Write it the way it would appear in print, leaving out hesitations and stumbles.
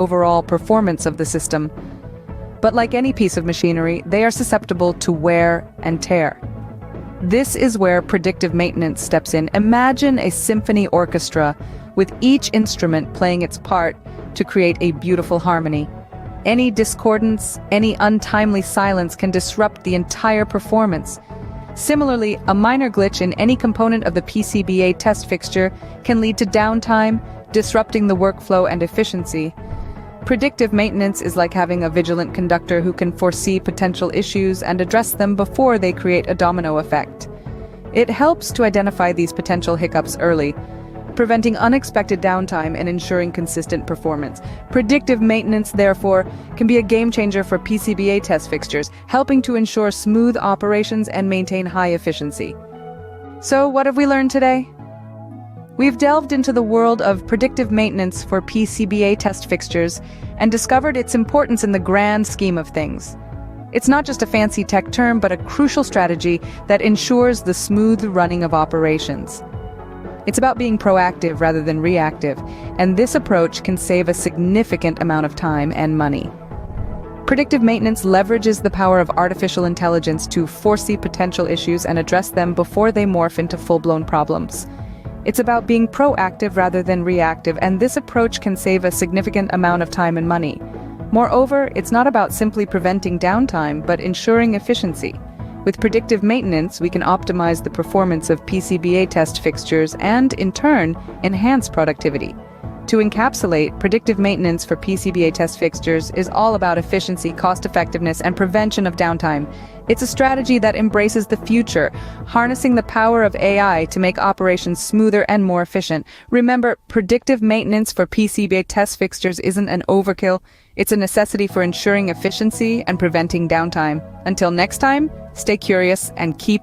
overall performance of the system. But like any piece of machinery, they are susceptible to wear and tear. This is where predictive maintenance steps in. Imagine a symphony orchestra with each instrument playing its part to create a beautiful harmony. Any discordance, any untimely silence can disrupt the entire performance. Similarly, a minor glitch in any component of the PCBA test fixture can lead to downtime, disrupting the workflow and efficiency. Predictive maintenance is like having a vigilant conductor who can foresee potential issues and address them before they create a domino effect. It helps to identify these potential hiccups early, preventing unexpected downtime and ensuring consistent performance. Predictive maintenance, therefore, can be a game changer for PCBA test fixtures, helping to ensure smooth operations and maintain high efficiency. So, what have we learned today? We've delved into the world of predictive maintenance for PCBA test fixtures and discovered its importance in the grand scheme of things. It's not just a fancy tech term, but a crucial strategy that ensures the smooth running of operations. It's about being proactive rather than reactive, and this approach can save a significant amount of time and money. Predictive maintenance leverages the power of artificial intelligence to foresee potential issues and address them before they morph into full-blown problems. It's about being proactive rather than reactive, and this approach can save a significant amount of time and money. Moreover, it's not about simply preventing downtime, but ensuring efficiency. With predictive maintenance, we can optimize the performance of PCBA test fixtures and, in turn, enhance productivity. To encapsulate, predictive maintenance for PCBA test fixtures is all about efficiency, cost-effectiveness, and prevention of downtime. It's a strategy that embraces the future, harnessing the power of AI to make operations smoother and more efficient. Remember, predictive maintenance for PCBA test fixtures isn't an overkill. It's a necessity for ensuring efficiency and preventing downtime. Until next time, stay curious and keep